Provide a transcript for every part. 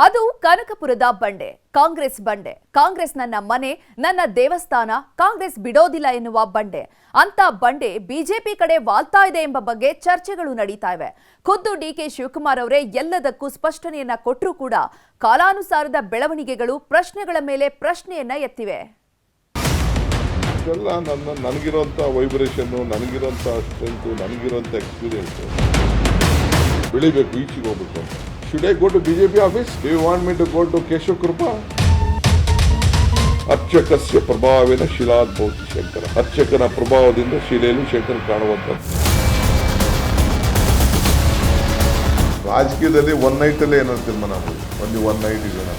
ಅದು ಕನಕಪುರದ ಬಂಡೆ, ಕಾಂಗ್ರೆಸ್ ಬಂಡೆ. ಕಾಂಗ್ರೆಸ್ ನನ್ನ ಮನೆ, ನನ್ನ ದೇವಸ್ಥಾನ, ಕಾಂಗ್ರೆಸ್ ಬಿಡೋದಿಲ್ಲ ಎನ್ನುವ ಬಂಡೆ. ಅಂತ ಬಂಡೆ ಬಿಜೆಪಿ ಕಡೆ ವಾಲ್ತಾ ಇದೆ ಎಂಬ ಬಗ್ಗೆ ಚರ್ಚೆಗಳು ನಡೀತಾ ಇವೆ. ಖುದ್ದು ಡಿಕೆ ಶಿವಕುಮಾರ್ ಅವರೇ ಎಲ್ಲದಕ್ಕೂ ಸ್ಪಷ್ಟನೆಯನ್ನ ಕೊಟ್ಟರೂ ಕೂಡ ಕಾಲಾನುಸಾರದ ಬೆಳವಣಿಗೆಗಳು ಪ್ರಶ್ನೆಗಳ ಮೇಲೆ ಪ್ರಶ್ನೆಯನ್ನ ಎತ್ತಿವೆ. ನನಗಿರುವಂಥ ವೈಬ್ರೇಷನ್, ನನಗಿರುವಂಥ ಸ್ಟ್ರೆಂತ್, ನನಗಿರುವಂಥ ಎಕ್ಸ್ಪೀರಿಯನ್ಸ್ ಬೆಳಿಬೇಕು, ಈಚೆಗೆ ಹೋಗ್ಬೇಕು. Should I go to BJP office? Do you want me to go to Keshav Krupa? ಅರ್ಚಕಸ್ಯ ಪ್ರಭಾವೇನ ಶಿಲಾದ್ಭವತಿ Shankara. ಅರ್ಚಕನ ಪ್ರಭಾವದಿಂದ ಶಿಲೆಯಲ್ಲಿ ಶಂಕರ ಕಾಣುವಂಥದ್ದು. ರಾಜಕೀಯದಲ್ಲಿ ಒನ್ ನೈಟಲ್ಲೇ ಏನೋ ತೀರ್ಮಾನ ಆಗೋದು, ಒಂದು ಒನ್ ನೈಟ್ ಇದೆಯಾ.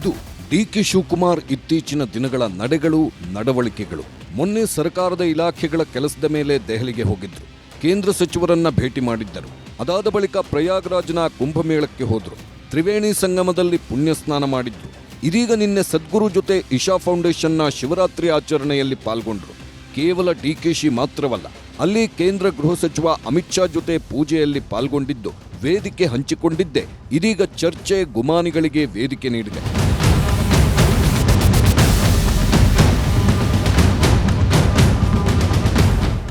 ಇದು ಡಿಕೆ ಶಿವಕುಮಾರ್ ಇತ್ತೀಚಿನ ದಿನಗಳ ನಡೆಗಳು, ನಡವಳಿಕೆಗಳು. ಮೊನ್ನೆ ಸರ್ಕಾರದ ಇಲಾಖೆಗಳ ಕೆಲಸದ ಮೇಲೆ ದೆಹಲಿಗೆ ಹೋಗಿದ್ರು. ಕೇಂದ್ರ ಸಚಿವರನ್ನ ಭೇಟಿ ಮಾಡಿದ್ದರು. ಅದಾದ ಬಳಿಕ ಪ್ರಯಾಗ್ರಾಜ್ನ ಕುಂಭಮೇಳಕ್ಕೆ ಹೋದ್ರು. ತ್ರಿವೇಣಿ ಸಂಗಮದಲ್ಲಿ ಪುಣ್ಯ ಸ್ನಾನ ಮಾಡಿದ್ರು. ಇದೀಗ ನಿನ್ನೆ ಸದ್ಗುರು ಜೊತೆ ಇಶಾ ಫೌಂಡೇಶನ್ನ ಶಿವರಾತ್ರಿ ಆಚರಣೆಯಲ್ಲಿ ಪಾಲ್ಗೊಂಡ್ರು. ಕೇವಲ ಡಿಕೆಶಿ ಮಾತ್ರವಲ್ಲ, ಅಲ್ಲಿ ಕೇಂದ್ರ ಗೃಹ ಸಚಿವ ಅಮಿತ್ ಶಾ ಜೊತೆ ಪೂಜೆಯಲ್ಲಿ ಪಾಲ್ಗೊಂಡಿದ್ದು, ವೇದಿಕೆ ಹಂಚಿಕೊಂಡಿದ್ದೆ ಇದೀಗ ಚರ್ಚೆ, ಗುಮಾನಿಗಳಿಗೆ ವೇದಿಕೆ ನೀಡಿದೆ.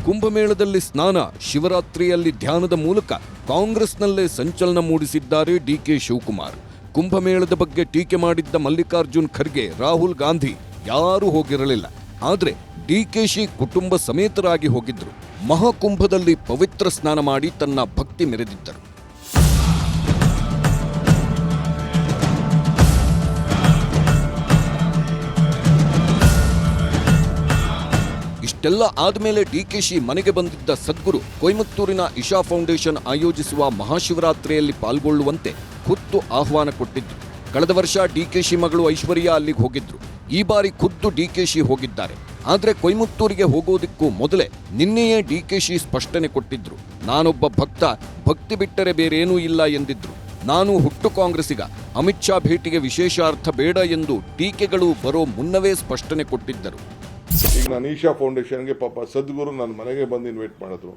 ಕುಂಭಮೇಳದಲ್ಲಿ ಸ್ನಾನ, ಶಿವರಾತ್ರಿಯಲ್ಲಿ ಧ್ಯಾನದ ಮೂಲಕ ಕಾಂಗ್ರೆಸ್ನಲ್ಲೇ ಸಂಚಲನ ಮೂಡಿಸಿದ್ದಾರೆ ಡಿಕೆ ಶಿವಕುಮಾರ್. ಕುಂಭಮೇಳದ ಬಗ್ಗೆ ಟೀಕೆ ಮಾಡಿದ್ದ ಮಲ್ಲಿಕಾರ್ಜುನ್ ಖರ್ಗೆ, ರಾಹುಲ್ ಗಾಂಧಿ ಯಾರೂ ಹೋಗಿರಲಿಲ್ಲ. ಆದರೆ ಡಿಕೆಶಿ ಕುಟುಂಬ ಸಮೇತರಾಗಿ ಹೋಗಿದ್ರು. ಮಹಾಕುಂಭದಲ್ಲಿ ಪವಿತ್ರ ಸ್ನಾನ ಮಾಡಿ ತನ್ನ ಭಕ್ತಿ ಮೆರೆದಿದ್ದರು. ಇಷ್ಟೆಲ್ಲ ಆದ್ಮೇಲೆ ಡಿಕೆಶಿ ಮನೆಗೆ ಬಂದಿದ್ದ ಸದ್ಗುರು ಕೊಯಮತ್ತೂರಿನ ಇಶಾ ಫೌಂಡೇಶನ್ ಆಯೋಜಿಸುವ ಮಹಾಶಿವರಾತ್ರಿಯಲ್ಲಿ ಪಾಲ್ಗೊಳ್ಳುವಂತೆ ಖುದ್ದು ಆಹ್ವಾನ ಕೊಟ್ಟಿದ್ರು. ಕಳೆದ ವರ್ಷ ಡಿಕೆಶಿ ಮಗಳು ಐಶ್ವರ್ಯ ಅಲ್ಲಿಗೆ ಹೋಗಿದ್ರು. ಈ ಬಾರಿ ಖುದ್ದು ಡಿಕೆಶಿ ಹೋಗಿದ್ದಾರೆ. ಆದ್ರೆ ಕೊಯಮತ್ತೂರಿಗೆ ಹೋಗೋದಕ್ಕೂ ಮೊದಲೇ ನಿನ್ನೆಯೇ ಡಿಕೆಶಿ ಸ್ಪಷ್ಟನೆ ಕೊಟ್ಟಿದ್ರು. ನಾನೊಬ್ಬ ಭಕ್ತ, ಭಕ್ತಿ ಬಿಟ್ಟರೆ ಬೇರೇನೂ ಇಲ್ಲ ಎಂದಿದ್ರು. ನಾನು ಹುಟ್ಟು ಕಾಂಗ್ರೆಸ್ಸಿಗ, ಅಮಿತ್ ಶಾ ಭೇಟಿಗೆ ವಿಶೇಷ ಅರ್ಥ ಬೇಡ ಎಂದು ಟೀಕೆಗಳು ಬರೋ ಮುನ್ನವೇ ಸ್ಪಷ್ಟನೆ ಕೊಟ್ಟಿದ್ದರು. ಈಗ ನಾನು ಈಶಾ ಫೌಂಡೇಶನ್ಗೆ ಪಾಪ ಸದ್ಗುರು ನನ್ನ ಮನೆಗೆ ಬಂದು ಇನ್ವೈಟ್ ಮಾಡಿದ್ರು.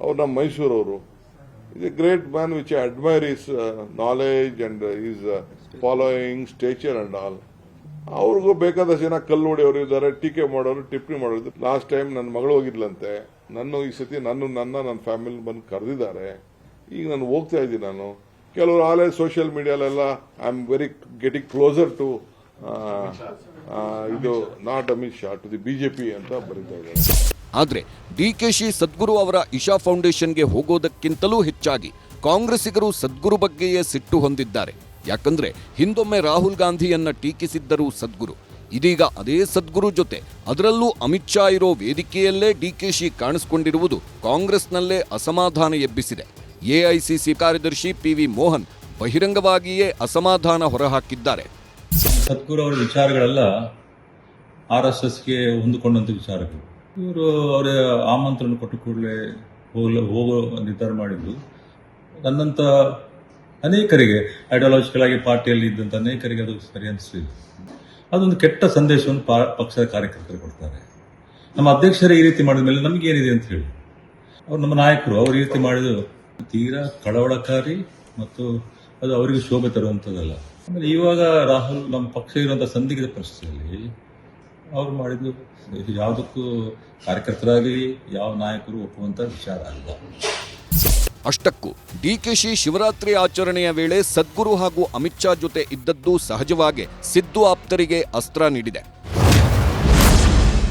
ಅವ್ರು ನಮ್ಮ ಮೈಸೂರವರು. Is a great man which I admire his knowledge and his following stature and all. ಅವ್ರಿಗೂ ಬೇಕಾದ ಜನ ಕಲ್ಲು ಹೊಡೆಯವರು ಇದ್ದಾರೆ, ಟೀಕೆ ಮಾಡೋರು, ಟಿಪ್ಪಣಿ ಮಾಡೋರು. ಲಾಸ್ಟ್ ಟೈಮ್ ನನ್ನ ಮಗಳು ಹೋಗಿದ್ಲಂತೆ. ಈ ಸತಿ ನನ್ನ ಫ್ಯಾಮಿಲಿ ಬಂದು ಕರೆದಿದ್ದಾರೆ. ಈಗ ನಾನು ಹೋಗ್ತಾ ಇದ್ದೀನಿ. ನಾನು ಕೆಲವರು ಆಲೇ ಸೋಷಿಯಲ್ ಮೀಡಿಯಾಲೆಲ್ಲ I am very getting closer to ಇದು not Amit Shah to the BJP ಅಂತ ಬರೀತಾ ಇದ್ದಾರೆ. ಆದ್ರೆ ಡಿಕೆಶಿ ಸದ್ಗುರು ಅವರ ಇಶಾ ಫೌಂಡೇಶನ್ಗೆ ಹೋಗೋದಕ್ಕಿಂತಲೂ ಹೆಚ್ಚಾಗಿ ಕಾಂಗ್ರೆಸ್ಸಿಗರು ಸದ್ಗುರು ಬಗ್ಗೆಯೇ ಸಿಟ್ಟು ಹೊಂದಿದ್ದಾರೆ. ಯಾಕಂದ್ರೆ ಹಿಂದೊಮ್ಮೆ ರಾಹುಲ್ ಗಾಂಧಿಯನ್ನ ಟೀಕಿಸಿದ್ದರು ಸದ್ಗುರು. ಇದೀಗ ಅದೇ ಸದ್ಗುರು ಜೊತೆ, ಅದರಲ್ಲೂ ಅಮಿತ್ ಶಾ ಇರೋ ವೇದಿಕೆಯಲ್ಲೇ ಡಿಕೆಶಿ ಕಾಣಿಸಿಕೊಂಡಿರುವುದು ಕಾಂಗ್ರೆಸ್ನಲ್ಲೇ ಅಸಮಾಧಾನ ಎಬ್ಬಿಸಿದೆ. ಎಐಸಿಸಿ ಕಾರ್ಯದರ್ಶಿ PV ಮೋಹನ್ ಬಹಿರಂಗವಾಗಿಯೇ ಅಸಮಾಧಾನ ಹೊರಹಾಕಿದ್ದಾರೆ. ಸದ್ಗುರು ಅವರ ವಿಚಾರಗಳೆಲ್ಲ RSSಗೆ ಹೊಂದಿಕೊಂಡಂಥ ವಿಚಾರಗಳು. ಇವರು ಅವರ ಆಮಂತ್ರಣ ಕೊಟ್ಟ ಕೂಡಲೇ ಹೋಗೋ ನಿರ್ಧಾರ ಮಾಡಿದ್ದು. ನನ್ನಂಥ ಅನೇಕರಿಗೆ, ಐಡಿಯಾಲಜಿಕಲ್ ಆಗಿ ಪಾರ್ಟಿಯಲ್ಲಿ ಇದ್ದಂಥ ಅನೇಕರಿಗೆ ಅದು ಸರಿ ಅನಿಸಲಿಲ್ಲ. ಅದೊಂದು ಕೆಟ್ಟ ಸಂದೇಶವನ್ನು ಪಕ್ಷದ ಕಾರ್ಯಕರ್ತರು ಕೊಡ್ತಾರೆ. ನಮ್ಮ ಅಧ್ಯಕ್ಷರೇ ಈ ರೀತಿ ಮಾಡಿದ ಮೇಲೆ ನಮಗೇನಿದೆ ಅಂತ ಹೇಳಿ, ಅವ್ರು ನಮ್ಮ ನಾಯಕರು ಅವ್ರು ಈ ರೀತಿ ಮಾಡಿದ್ದು ತೀರಾ ಕಳವಳಕಾರಿ ಮತ್ತು ಅದು ಅವರಿಗೆ ಶೋಭೆ ತರುವಂಥದ್ದಲ್ಲ. ಆಮೇಲೆ ಇವಾಗ ರಾಹುಲ್ ನಮ್ಮ ಪಕ್ಷ ಇರುವಂಥ ಸಂದಿಗ್ಧ ಪರಿಸ್ಥಿತಿಯಲ್ಲಿ ಅವ್ರು ಮಾಡಿದ್ದು ಯಾವುದಕ್ಕೂ ಕಾರ್ಯಕರ್ತರಾಗಲಿ ಯಾವ ನಾಯಕರು ಒಪ್ಪುವಂಥ ವಿಚಾರ ಅಲ್ಲ. ಅಷ್ಟಕ್ಕೂ ಡಿಕೆಶಿ ಶಿವರಾತ್ರಿ ಆಚರಣೆಯ ವೇಳೆ ಸದ್ಗುರು ಹಾಗೂ ಅಮಿತ್ ಶಾ ಜೊತೆ ಇದ್ದದ್ದು ಸಹಜವಾಗಿ ಸಿದ್ದು ಆಪ್ತರಿಗೆ ಅಸ್ತ್ರ ನೀಡಿದೆ.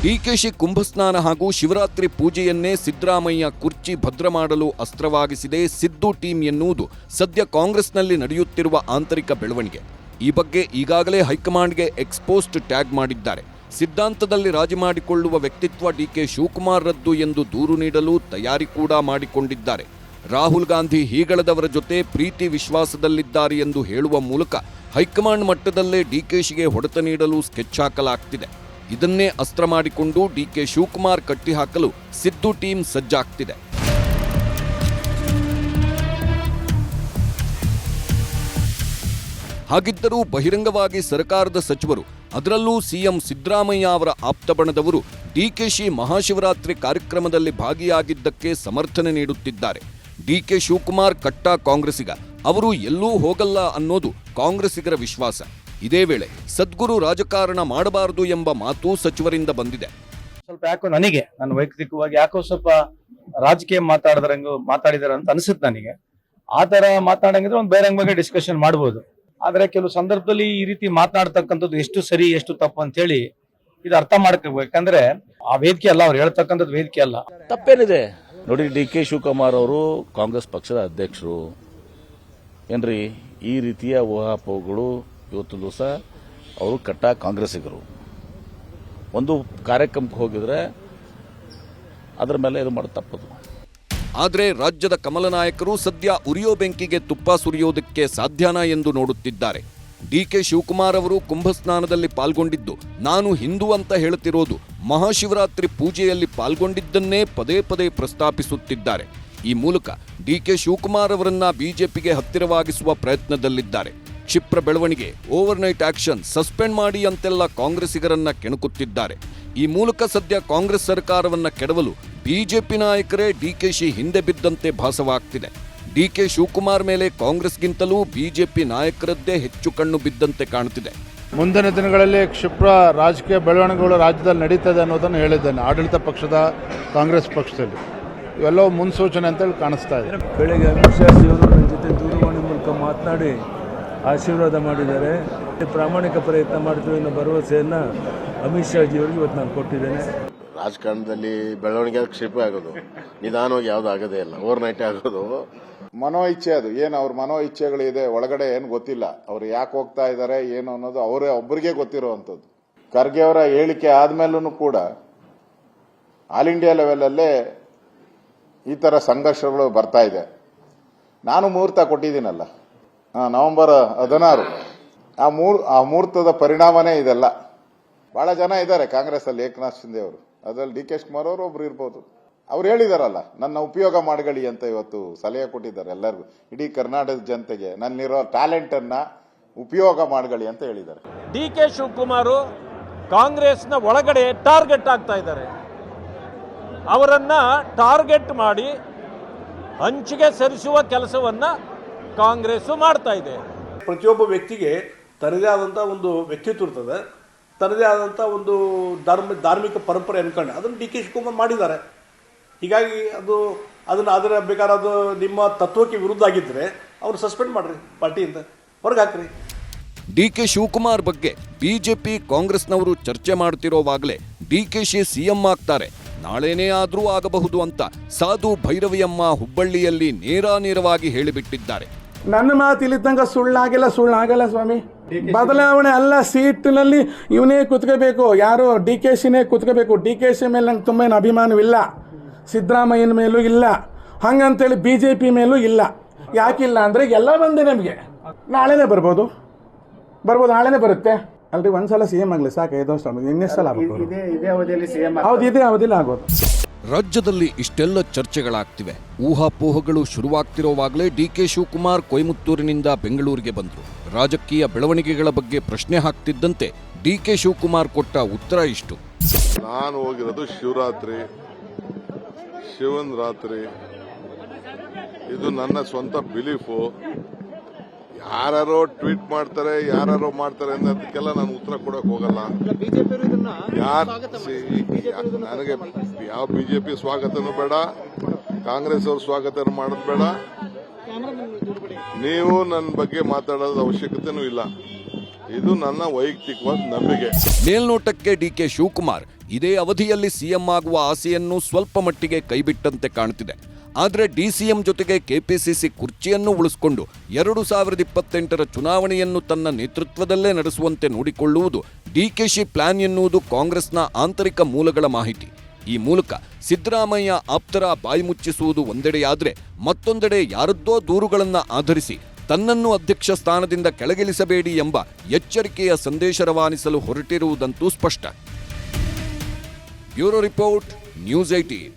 ಡಿಕೆಶಿ ಕುಂಭಸ್ನಾನ ಹಾಗೂ ಶಿವರಾತ್ರಿ ಪೂಜೆಯನ್ನೇ ಸಿದ್ದರಾಮಯ್ಯ ಕುರ್ಚಿ ಭದ್ರ ಮಾಡಲು ಅಸ್ತ್ರವಾಗಿಸಿದೆ ಸಿದ್ದು ಟೀಮ್ ಎನ್ನುವುದು ಸದ್ಯ ಕಾಂಗ್ರೆಸ್ನಲ್ಲಿ ನಡೆಯುತ್ತಿರುವ ಆಂತರಿಕ ಬೆಳವಣಿಗೆ. ಈ ಬಗ್ಗೆ ಈಗಾಗಲೇ ಹೈಕಮಾಂಡ್ಗೆ ಎಕ್ಸ್ಪೋಸ್ಟ್ ಟ್ಯಾಗ್ ಮಾಡಿದ್ದಾರೆ. ಸಿದ್ಧಾಂತದಲ್ಲಿ ರಾಜಿ ಮಾಡಿಕೊಳ್ಳುವ ವ್ಯಕ್ತಿತ್ವ ಡಿಕೆ ಶಿವಕುಮಾರ್ ರದ್ದು ಎಂದು ದೂರು ನೀಡಲು ತಯಾರಿ ಕೂಡ ಮಾಡಿಕೊಂಡಿದ್ದಾರೆ. ರಾಹುಲ್ ಗಾಂಧಿ ಹೀಗಳದವರ ಜೊತೆ ಪ್ರೀತಿ ವಿಶ್ವಾಸದಲ್ಲಿದ್ದಾರೆ ಎಂದು ಹೇಳುವ ಮೂಲಕ ಹೈಕಮಾಂಡ್ ಮಟ್ಟದಲ್ಲೇ ಡಿಕೆಶಿಗೆ ಹೊಡೆತ ನೀಡಲು ಸ್ಕೆಚ್ ಹಾಕಲಾಗ್ತಿದೆ. ಇದನ್ನೇ ಅಸ್ತ್ರ ಮಾಡಿಕೊಂಡು ಡಿಕೆ ಶಿವಕುಮಾರ್ ಕಟ್ಟಿಹಾಕಲು ಸಿದ್ದು ಟೀಮ್ ಸಜ್ಜಾಗ್ತಿದೆ. ಹಾಗಿದ್ದರೂ ಬಹಿರಂಗವಾಗಿ ಸರ್ಕಾರದ ಸಚಿವರು, ಅದರಲ್ಲೂ ಸಿಎಂ ಸಿದ್ದರಾಮಯ್ಯ ಅವರ ಆಪ್ತಬಣದವರು ಡಿಕೆಶಿ ಮಹಾಶಿವರಾತ್ರಿ ಕಾರ್ಯಕ್ರಮದಲ್ಲಿ ಭಾಗಿಯಾಗಿದ್ದಕ್ಕೆ ಸಮರ್ಥನೆ ನೀಡುತ್ತಿದ್ದಾರೆ. ಡಿಕೆ ಶಿವಕುಮಾರ್ ಕಟ್ಟಾ ಕಾಂಗ್ರೆಸ್ಸಿಗ, ಅವರು ಎಲ್ಲೂ ಹೋಗಲ್ಲ ಅನ್ನೋದು ಕಾಂಗ್ರೆಸ್ಸಿಗರ ವಿಶ್ವಾಸ. ಇದೇ ವೇಳೆ ಸದ್ಗುರು ರಾಜಕಾರಣ ಮಾಡಬಾರದು ಎಂಬ ಮಾತು ಸಚಿವರಿಂದ ಬಂದಿದೆ. ಸ್ವಲ್ಪ ಯಾಕೋ ನನಗೆ ನನ್ನ ವೈಯಕ್ತಿಕವಾಗಿ ಯಾಕೋ ಸ್ವಲ್ಪ ರಾಜಕೀಯ ಮಾತಾಡಿದಾರೆ ಅಂತ ಅನಿಸುತ್ತೆ ನನಗೆ. ಆ ತರ ಮಾತಾಡಂಗಿದ್ರೆ ಒಂದು ಬೇರೆ ಬಗ್ಗೆ ಡಿಸ್ಕಷನ್ ಮಾಡ್ಬೋದು. ಆದ್ರೆ ಕೆಲವು ಸಂದರ್ಭದಲ್ಲಿ ಈ ರೀತಿ ಮಾತನಾಡ್ತಕ್ಕಂಥದ್ದು ಎಷ್ಟು ಸರಿ ಎಷ್ಟು ತಪ್ಪು ಅಂತ ಹೇಳಿ ಇದು ಅರ್ಥ ಮಾಡ್ಕೋಬೇಕು. ಯಾಕಂದ್ರೆ ಆ ವೇದಿಕೆ ಅಲ್ಲ, ಅವ್ರು ಹೇಳ್ತಕ್ಕಂಥದ್ದು ವೇದಿಕೆ ಅಲ್ಲ. ತಪ್ಪೇನಿದೆ ನೋಡಿ. ಡಿ ಕೆ ಶಿವಕುಮಾರ್ ಅವರು ಕಾಂಗ್ರೆಸ್ ಪಕ್ಷದ ಅಧ್ಯಕ್ಷರು ಏನ್ರಿ, ಈ ರೀತಿಯ ಊಹಾಪೋಹಗಳು ಇವತ್ತು ದಿವಸ ಅವರು ಕಟ್ಟಾ ಕಾಂಗ್ರೆಸ್ಸಿಗರು. ಒಂದು ಕಾರ್ಯಕ್ರಮಕ್ಕೆ ಹೋಗಿದ್ರೆ ಅದರ ಮೇಲೆ ಇದು ಮಾಡೋದು ತಪ್ಪದು. ಆದರೆ ರಾಜ್ಯದ ಕಮಲ ನಾಯಕರು ಸದ್ಯ ಉರಿಯೋ ಬೆಂಕಿಗೆ ತುಪ್ಪ ಸುರಿಯೋದಕ್ಕೆ ಸಾಧ್ಯನಾ ಎಂದು ನೋಡುತ್ತಿದ್ದಾರೆ. ಡಿಕೆ ಶಿವಕುಮಾರ್ ಅವರು ಕುಂಭಸ್ನಾನದಲ್ಲಿ ಪಾಲ್ಗೊಂಡಿದ್ದು, ನಾನು ಹಿಂದೂ ಅಂತ ಹೇಳುತ್ತಿರೋದು ಮಹಾಶಿವರಾತ್ರಿ ಪೂಜೆಯಲ್ಲಿ ಪಾಲ್ಗೊಂಡಿದ್ದನ್ನೇ ಪದೇ ಪದೇ ಪ್ರಸ್ತಾಪಿಸುತ್ತಿದ್ದಾರೆ. ಈ ಮೂಲಕ ಡಿಕೆ ಶಿವಕುಮಾರ್ ಅವರನ್ನ ಬಿಜೆಪಿಗೆ ಹತ್ತಿರವಾಗಿಸುವ ಪ್ರಯತ್ನದಲ್ಲಿದ್ದಾರೆ. ಕ್ಷಿಪ್ರ ಬೆಳವಣಿಗೆ, ಓವರ್ನೈಟ್ ಆಕ್ಷನ್, ಸಸ್ಪೆಂಡ್ ಮಾಡಿ ಅಂತೆಲ್ಲ ಕಾಂಗ್ರೆಸ್ಸಿಗರನ್ನ ಕೆಣಕುತ್ತಿದ್ದಾರೆ. ಈ ಮೂಲಕ ಸದ್ಯ ಕಾಂಗ್ರೆಸ್ ಸರ್ಕಾರವನ್ನ ಕೆಡವಲು ಬಿಜೆಪಿ ನಾಯಕರೇ ಡಿಕೆಶಿ ಹಿಂದೆ ಬಿದ್ದಂತೆ ಭಾಸವಾಗ್ತಿದೆ. ಡಿಕೆ ಶಿವಕುಮಾರ್ ಮೇಲೆ ಕಾಂಗ್ರೆಸ್ಗಿಂತಲೂ ಬಿಜೆಪಿ ನಾಯಕರದ್ದೇ ಹೆಚ್ಚು ಕಣ್ಣು ಬಿದ್ದಂತೆ ಕಾಣುತ್ತಿದೆ. ಮುಂದಿನ ದಿನಗಳಲ್ಲಿ ಕ್ಷಿಪ್ರ ರಾಜಕೀಯ ಬೆಳವಣಿಗೆಗಳು ರಾಜ್ಯದಲ್ಲಿ ನಡೀತದೆ ಅನ್ನೋದನ್ನು ಹೇಳಿದ್ದೇನೆ. ಆಡಳಿತ ಪಕ್ಷದ ಕಾಂಗ್ರೆಸ್ ಪಕ್ಷದಲ್ಲಿ ಇವೆಲ್ಲವೂ ಮುನ್ಸೂಚನೆ ಅಂತೇಳಿ ಕಾಣಿಸ್ತಾ ಇದೆ. ಬೆಳಗ್ಗೆ ಅಮಿತ್ ಶಾ ಜಿಯವರು ನನ್ನ ಜೊತೆ ದೂರವಾಣಿ ಮೂಲಕ ಮಾತನಾಡಿ ಆಶೀರ್ವಾದ ಮಾಡಿದ್ದಾರೆ. ಪ್ರಾಮಾಣಿಕ ಪ್ರಯತ್ನ ಮಾಡ್ತೀವಿ ಅನ್ನೋ ಭರವಸೆಯನ್ನು ಅಮಿತ್ ಶಾ ಜಿಯವರಿಗೆ ಇವತ್ತು ನಾನು ಕೊಟ್ಟಿದ್ದೇನೆ. ರಾಜಕಾರಣದಲ್ಲಿ ಬೆಳವಣಿಗೆ ಕ್ಷಿಪ್ರ ಆಗೋದು, ನಿಧಾನವಾಗಿ ಯಾವುದು ಆಗೋದೇ ಇಲ್ಲ, ಓವರ್ನೈಟ್ ಆಗೋದು. ಮನೋ ಇಚ್ಛೆ ಅದು ಏನು, ಅವ್ರ ಮನೋ ಇಚ್ಛೆಗಳಿದೆ ಒಳಗಡೆ ಏನು ಗೊತ್ತಿಲ್ಲ. ಅವ್ರು ಯಾಕೆ ಹೋಗ್ತಾ ಇದ್ದಾರೆ ಏನು ಅನ್ನೋದು ಅವರೇ ಒಬ್ಬರಿಗೆ ಗೊತ್ತಿರುವಂಥದ್ದು. ಖರ್ಗೆ ಅವರ ಹೇಳಿಕೆ ಆದ್ಮೇಲೂ ಕೂಡ ಆಲ್ ಇಂಡಿಯಾ ಲೆವೆಲಲ್ಲೇ ಈ ತರ ಸಂಘರ್ಷಗಳು ಬರ್ತಾ ಇದೆ. ನಾನು ಮುಹೂರ್ತ ಕೊಟ್ಟಿದ್ದೀನಲ್ಲ, ನವೆಂಬರ್ 16. ಆ ಮುಹೂರ್ತದ ಪರಿಣಾಮನೇ ಇದೆಲ್ಲ. ಬಹಳ ಜನ ಇದ್ದಾರೆ ಕಾಂಗ್ರೆಸ್ ಅಲ್ಲಿ, ಏಕನಾಥ್ ಶಿಂದೆ ಅವರು, ಅದರಲ್ಲಿ ಡಿ ಕೆ ಶಿವಕುಮಾರ್ ಅವರು ಒಬ್ರು ಇರ್ಬೋದು. ಅವ್ರು ಹೇಳಿದಾರಲ್ಲ, ನನ್ನ ಉಪಯೋಗ ಮಾಡಗಳಿ ಅಂತ ಇವತ್ತು ಸಲಹೆ ಕೊಟ್ಟಿದ್ದಾರೆ ಎಲ್ಲರಿಗೂ, ಇಡೀ ಕರ್ನಾಟಕದ ಜನತೆಗೆ ನನ್ನಿರೋ ಟ್ಯಾಲೆಂಟ್ ಅನ್ನ ಉಪಯೋಗ ಮಾಡಗಳಿ ಅಂತ ಹೇಳಿದ್ದಾರೆ. ಡಿ ಕೆ ಶಿವಕುಮಾರ್ ಕಾಂಗ್ರೆಸ್ನ ಒಳಗಡೆ ಟಾರ್ಗೆಟ್ ಆಗ್ತಾ ಇದ್ದಾರೆ. ಅವರನ್ನ ಟಾರ್ಗೆಟ್ ಮಾಡಿ ಹಂಚಿಗೆ ಸರಿಸುವ ಕೆಲಸವನ್ನ ಕಾಂಗ್ರೆಸ್ ಮಾಡ್ತಾ ಇದೆ. ಪ್ರತಿಯೊಬ್ಬ ವ್ಯಕ್ತಿಗೆ ತನ್ನದೇ ಆದಂಥ ಒಂದು ವ್ಯಕ್ತಿತ್ವ ಇರ್ತದೆ, ತನ್ನದೇ ಆದಂಥ ಒಂದು ಧಾರ್ಮಿಕ ಪರಂಪರೆ ಅನ್ಕೊಂಡು ಅದನ್ನು ಡಿ ಕೆ ಶಿವಕುಮಾರ್ ಮಾಡಿದ್ದಾರೆ. ಹೀಗಾಗಿ ಅದರ ಬೇಕಾದ್ರೆ ಅದು ನಿಮ್ಮ ತತ್ವಕ್ಕೆ ವಿರುದ್ಧ ಆಗಿದ್ದರೆ ಅವ್ರು ಸಸ್ಪೆಂಡ್ ಮಾಡ್ರಿ, ಪಾರ್ಟಿಯಿಂದ ಹೊರಗೆ ಹಾಕ್ರಿ. ಡಿಕೆ ಶಿವಕುಮಾರ್ ಬಗ್ಗೆ ಬಿಜೆಪಿ ಕಾಂಗ್ರೆಸ್ನವರು ಚರ್ಚೆ ಮಾಡ್ತಿರೋವಾಗಲೇ ಡಿಕೆಶಿ ಸಿಎಂ ಆಗ್ತಾರೆ, ನಾಳೆನೇ ಆದ್ರೂ ಆಗಬಹುದು ಅಂತ ಸಾಧು ಭೈರವಿಯಮ್ಮ ಹುಬ್ಬಳ್ಳಿಯಲ್ಲಿ ನೇರಾನೇರವಾಗಿ ಹೇಳಿಬಿಟ್ಟಿದ್ದಾರೆ. ನನ್ನ ಮಾತು ಇಲ್ಲಿ ತನಕ ಸುಳ್ಳಾಗಲ್ಲ ಸ್ವಾಮಿ. ಬದಲಾವಣೆ ಅಲ್ಲ, ಸೀಟ್ನಲ್ಲಿ ಇವನೇ ಕುತ್ಕೋಬೇಕು, ಯಾರು ಡಿ ಕೆ ಶಿನೇ ಕುತ್ಕೋಬೇಕು. ಡಿ ಕೆ ಶಿ ಮೇಲೆ ನಂಗೆ ತುಂಬ ಏನು ಅಭಿಮಾನವಿಲ್ಲ, ಸಿದ್ದರಾಮಯ್ಯನ ಮೇಲೂ ಇಲ್ಲ, ಹಂಗಂತೇಳಿ ಬಿ ಜೆ ಪಿ ಮೇಲೂ ಇಲ್ಲ. ಯಾಕಿಲ್ಲ ಅಂದರೆ ಎಲ್ಲ ಬಂದೆ ನಮಗೆ. ನಾಳೆನೇ ಬರ್ಬೋದು, ನಾಳೆನೇ ಬರುತ್ತೆ ಅಲ್ರಿ. ಒಂದ್ಸಲ ಸಿ ಎಂ ಆಗಲಿ ಸಾಕು, 5 ವರ್ಷ ಇನ್ನೆಷ್ಟು ಸಲ ಆಗ್ಬೋದು? ಹೌದು, ಇದೇ ಅವಧಿಯಲ್ಲಿ ಆಗೋದು. ರಾಜ್ಯದಲ್ಲಿ ಇಷ್ಟೆಲ್ಲ ಚರ್ಚೆಗಳಾಗ್ತಿವೆ, ಊಹಾಪೋಹಗಳು ಶುರುವಾಗ್ತಿರೋವಾಗಲೇ ಡಿಕೆ ಶಿವಕುಮಾರ್ ಕೊಯಮತ್ತೂರಿನಿಂದ ಬೆಂಗಳೂರಿಗೆ ಬಂದರು. ರಾಜಕೀಯ ಬೆಳವಣಿಗೆಗಳ ಬಗ್ಗೆ ಪ್ರಶ್ನೆ ಹಾಕ್ತಿದ್ದಂತೆ ಡಿಕೆ ಶಿವಕುಮಾರ್ ಕೊಟ್ಟ ಉತ್ತರ ಇಷ್ಟು: ನಾನು ಹೋಗಿರೋದು ಶಿವರಾತ್ರಿ, ಶಿವನ್ ರಾತ್ರಿ, ಇದು ನನ್ನ ಸ್ವಂತ ಬಿಲೀಫು. ಯಾರೋ ಟ್ವೀಟ್ ಮಾಡ್ತಾರೆ, ಯಾರೋ ಮಾಡ್ತಾರೆ ಅನ್ನೋದಕ್ಕೆಲ್ಲ ನಾನು ಉತ್ತರ ಕೊಡಕ್ ಹೋಗಲ್ಲ. ನನಗೆ ಯಾವ ಬಿಜೆಪಿ ಸ್ವಾಗತನೂ ಬೇಡ, ಕಾಂಗ್ರೆಸ್ ಅವ್ರ ಸ್ವಾಗತ ಮಾಡೋದು ಬೇಡ. ನೀವು ನನ್ನ ಬಗ್ಗೆ ಮಾತಾಡೋದ ಅವಶ್ಯಕತೆನೂ ಇಲ್ಲ. ಇದು ನನ್ನ ವೈಯಕ್ತಿಕವಾದ ನಂಬಿಕೆ. ಮೇಲ್ನೋಟಕ್ಕೆ ಡಿಕೆ ಶಿವಕುಮಾರ್ ಇದೇ ಅವಧಿಯಲ್ಲಿ ಸಿಎಂ ಆಗುವ ಆಸೆಯನ್ನು ಸ್ವಲ್ಪ ಮಟ್ಟಿಗೆ ಕೈಬಿಟ್ಟಂತೆ ಕಾಣುತ್ತಿದೆ. ಆದರೆ ಡಿಸಿಎಂ ಜೊತೆಗೆ ಕೆಪಿಸಿಸಿ ಕುರ್ಚಿಯನ್ನು ಉಳಿಸಿಕೊಂಡು 2028ರ ಚುನಾವಣೆಯನ್ನು ತನ್ನ ನೇತೃತ್ವದಲ್ಲೇ ನಡೆಸುವಂತೆ ನೋಡಿಕೊಳ್ಳುವುದು ಡಿಕೆಶಿ ಪ್ಲಾನ್ ಎನ್ನುವುದು ಕಾಂಗ್ರೆಸ್ನ ಆಂತರಿಕ ಮೂಲಗಳ ಮಾಹಿತಿ. ಈ ಮೂಲಕ ಸಿದ್ದರಾಮಯ್ಯ ಆಪ್ತರ ಬಾಯಿ ಮುಚ್ಚಿಸುವುದು ಒಂದೆಡೆಯಾದರೆ, ಮತ್ತೊಂದೆಡೆ ಯಾರದ್ದೋ ದೂರುಗಳನ್ನು ಆಧರಿಸಿ ತನ್ನನ್ನು ಅಧ್ಯಕ್ಷ ಸ್ಥಾನದಿಂದ ಕೆಳಗಿಳಿಸಬೇಡಿ ಎಂಬ ಎಚ್ಚರಿಕೆಯ ಸಂದೇಶ ರವಾನಿಸಲು ಹೊರಟಿರುವುದಂತೂ ಸ್ಪಷ್ಟ. Bureau report, news 18.